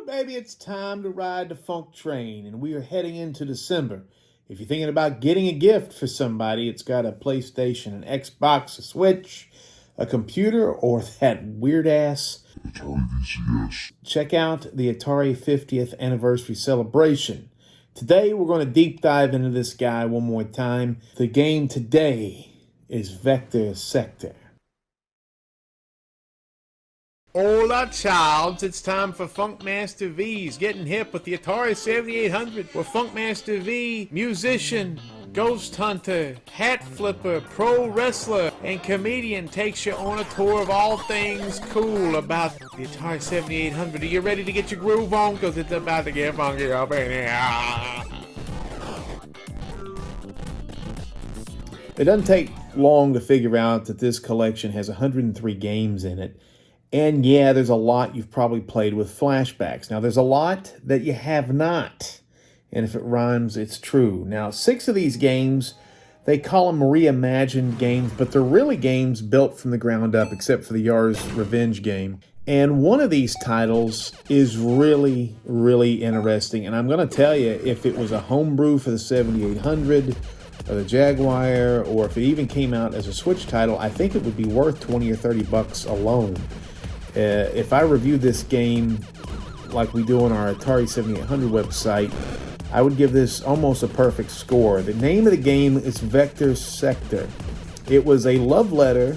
Baby, it's time to ride the funk train, and we are heading into December. If you're thinking about getting a gift for somebody, it's got a PlayStation, an Xbox, a Switch, a computer, or that weird-ass Atari VCS. Check out the Atari 50th anniversary celebration. Today, we're going to deep dive into this guy one more time. The game today is Vctr-Sctr. Hola, child. It's time for Funkmaster V's Getting Hip with the Atari 7800, where Funkmaster V, musician, ghost hunter, hat flipper, pro wrestler, and comedian, takes you on a tour of all things cool about the Atari 7800. Are you ready to get your groove on? Because it's about to get funky up in here. It doesn't take long to figure out that this collection has 103 games in it. And yeah, there's a lot you've probably played with flashbacks. Now, there's a lot that you have not. And if it rhymes, it's true. Now, 6 of these games, they call them reimagined games, but they're really games built from the ground up, except for the Yar's Revenge game. And one of these titles is really, really interesting. And I'm going to tell you, if it was a homebrew for the 7800 or the Jaguar, or if it even came out as a Switch title, I think it would be worth 20 or 30 bucks alone. If I review this game like we do on our Atari 7800 website, I would give this almost a perfect score. The name of the game is Vctr-Sctr. It was a love letter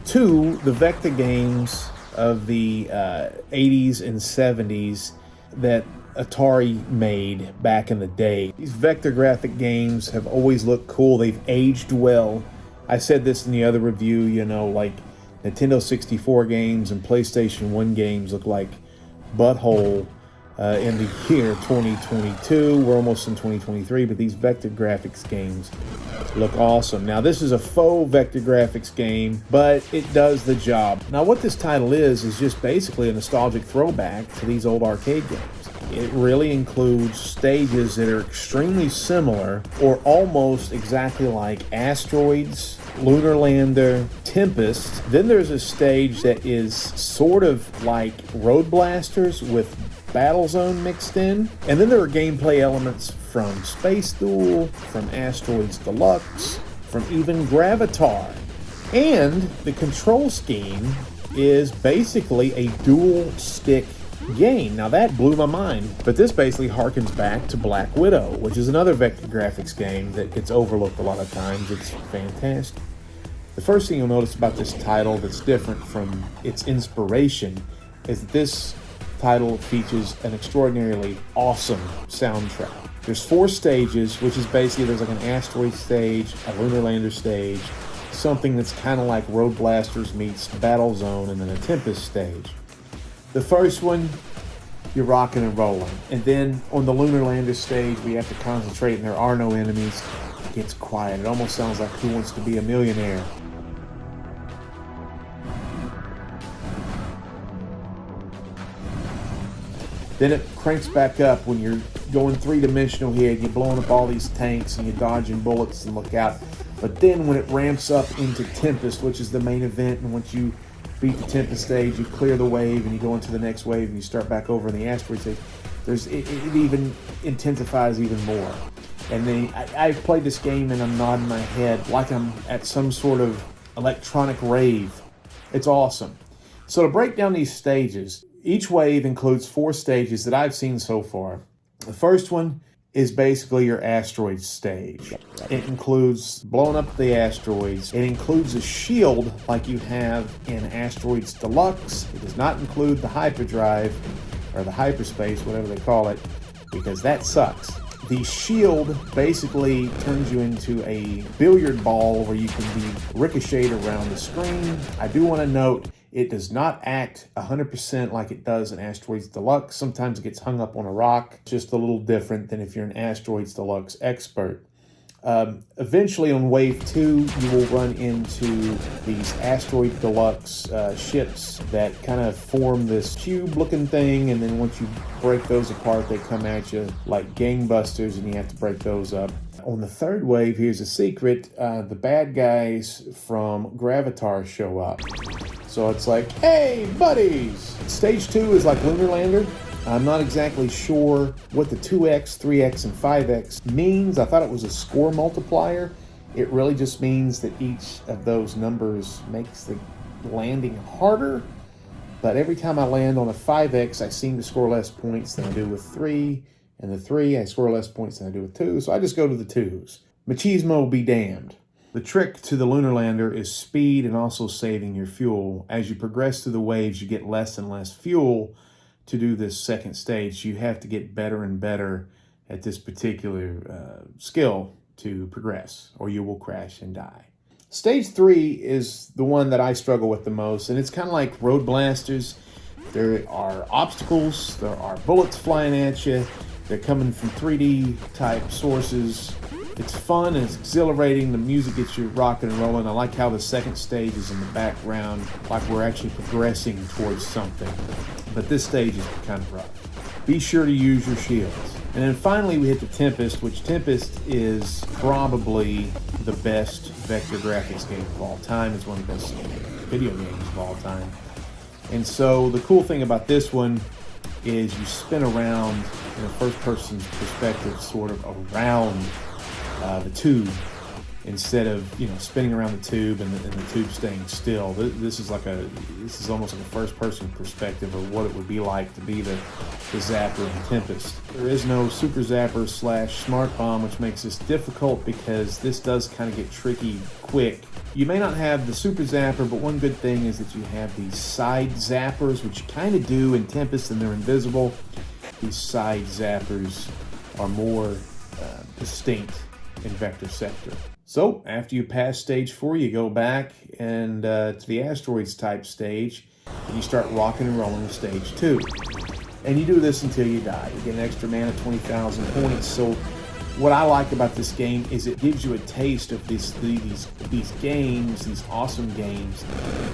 to the Vector games of the 80s and 70s that Atari made back in the day. These vector graphic games have always looked cool. They've aged well. I said this in the other review, you know, like Nintendo 64 games and PlayStation 1 games look like butthole in the year 2022. We're almost in 2023, but these vector graphics games look awesome. Now, this is a faux vector graphics game, but it does the job. Now, what this title is just basically a nostalgic throwback to these old arcade games. It really includes stages that are extremely similar or almost exactly like Asteroids, Lunar Lander, Tempest. Then there's a stage that is sort of like Road Blasters with Battlezone mixed in. And then there are gameplay elements from Space Duel, from Asteroids Deluxe, from even Gravatar. And the control scheme is basically a dual stick game. Now that blew my mind, but this basically harkens back to Black Widow, which is another vector graphics game that gets overlooked a lot of times. It's fantastic. The first thing you'll notice about this title that's different from its inspiration is that this title features an extraordinarily awesome soundtrack. There's 4 stages, which is basically there's like an asteroid stage, a lunar lander stage, something that's kind of like Road Blasters meets Battlezone, and then a Tempest stage. The first one, you're rocking and rolling. And then on the Lunar Lander stage, we have to concentrate and there are no enemies. It gets quiet. It almost sounds like Who Wants to Be a Millionaire. Then it cranks back up when you're going 3-dimensional here and you're blowing up all these tanks and you're dodging bullets and look out. But then when it ramps up into Tempest, which is the main event, and once you beat the Tempest stage, you clear the wave and you go into the next wave and you start back over in the asteroid stage. It even intensifies even more. And then I've played this game and I'm nodding my head like I'm at some sort of electronic rave. It's awesome. So to break down these stages, each wave includes 4 stages that I've seen so far. The first one is basically your asteroid stage. It includes blowing up the asteroids. It includes a shield like you have in Asteroids Deluxe. It does not include the hyperdrive or the hyperspace, whatever they call it, because that sucks. The shield basically turns you into a billiard ball where you can be ricocheted around the screen. I do want to note, it does not act 100% like it does in Asteroids Deluxe. Sometimes it gets hung up on a rock, just a little different than if you're an Asteroids Deluxe expert. Eventually on Wave 2, you will run into these Asteroid Deluxe ships that kind of form this cube-looking thing, and then once you break those apart, they come at you like gangbusters, and you have to break those up. On the third wave, here's a secret, the bad guys from Gravatar show up. So it's like, hey, buddies! Stage 2 is like Lunar Lander, I'm not exactly sure what the 2x, 3x, and 5x means. I thought it was a score multiplier. It really just means that each of those numbers makes the landing harder. But every time I land on a 5x, I seem to score less points than I do with 3. And the 3, I score less points than I do with 2. So I just go to the 2s. Machismo be damned. The trick to the lunar lander is speed and also saving your fuel. As you progress through the waves, you get less and less fuel to do this second stage. You have to get better and better at this particular skill to progress, or you will crash and die. Stage 3 is the one that I struggle with the most, and it's kind of like Road Blasters. There are obstacles, there are bullets flying at you, they're coming from 3D type sources. It's fun and it's exhilarating. The music gets you rocking and rolling. I like how the second stage is in the background, like we're actually progressing towards something. But this stage is kind of rough. Be sure to use your shields. And then finally we hit the Tempest, which Tempest is probably the best vector graphics game of all time. It's one of the best video games of all time. And so the cool thing about this one is you spin around in a first-person perspective, sort of around the tube, instead of spinning around the tube and the tube staying still. This is almost like a first-person perspective of what it would be like to be the Zapper in Tempest. There is no Super Zapper / Smart Bomb, which makes this difficult because this does kind of get tricky quick. You may not have the Super Zapper, but one good thing is that you have these side zappers, which you kind of do in Tempest, and they're invisible. These side zappers are more distinct in Vctr-Sctr. So after you pass stage 4, you go back and to the asteroids type stage, and you start rocking and rolling with stage 2. And you do this until you die. You get an extra mana, 20,000 points. So what I like about this game is it gives you a taste of these games, these awesome games,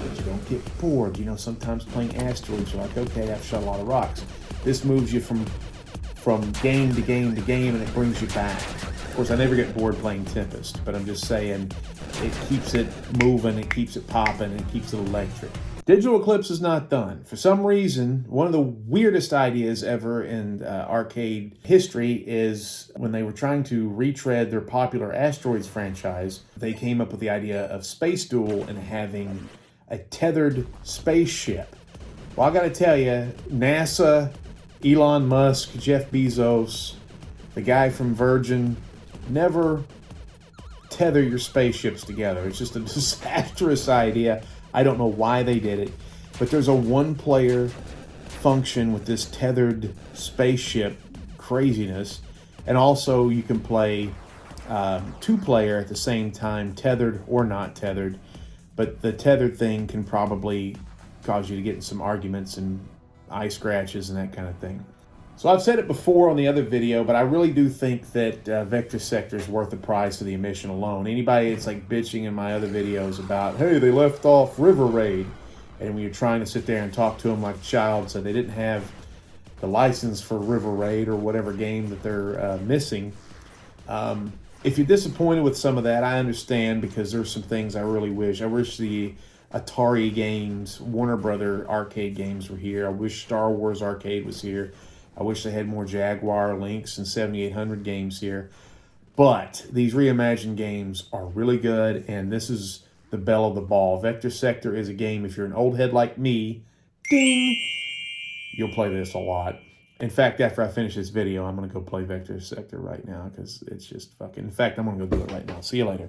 but you don't get bored. Sometimes playing asteroids, you're like, okay, I've shot a lot of rocks. This moves you from game to game to game, and it brings you back. Of course, I never get bored playing Tempest, but I'm just saying it keeps it moving, it keeps it popping, it keeps it electric. Digital Eclipse is not done. For some reason, one of the weirdest ideas ever in arcade history is when they were trying to retread their popular Asteroids franchise, they came up with the idea of Space Duel and having a tethered spaceship. Well, I gotta tell you, NASA, Elon Musk, Jeff Bezos, the guy from Virgin, never tether your spaceships together. It's just a disastrous idea. I don't know why they did it, but there's a one-player function with this tethered spaceship craziness, and also you can play two-player at the same time, tethered or not tethered, but the tethered thing can probably cause you to get in some arguments and eye scratches and that kind of thing. So I've said it before on the other video, but I really do think that Vctr-Sctr is worth the price of the admission alone. Anybody that's like bitching in my other videos about, hey, they left off River Raid, and when you're trying to sit there and talk to them like a child, so they didn't have the license for River Raid or whatever game that they're missing. If you're disappointed with some of that, I understand, because there's some things I really wish. I wish the Atari games, Warner Brother arcade games were here. I wish Star Wars Arcade was here. I wish they had more Jaguar, Lynx, and 7800 games here. But these reimagined games are really good, and this is the belle of the ball. Vctr-Sctr is a game, if you're an old head like me, ding, you'll play this a lot. In fact, after I finish this video, I'm going to go play Vctr-Sctr right now, because it's just fucking... In fact, I'm going to go do it right now. See you later.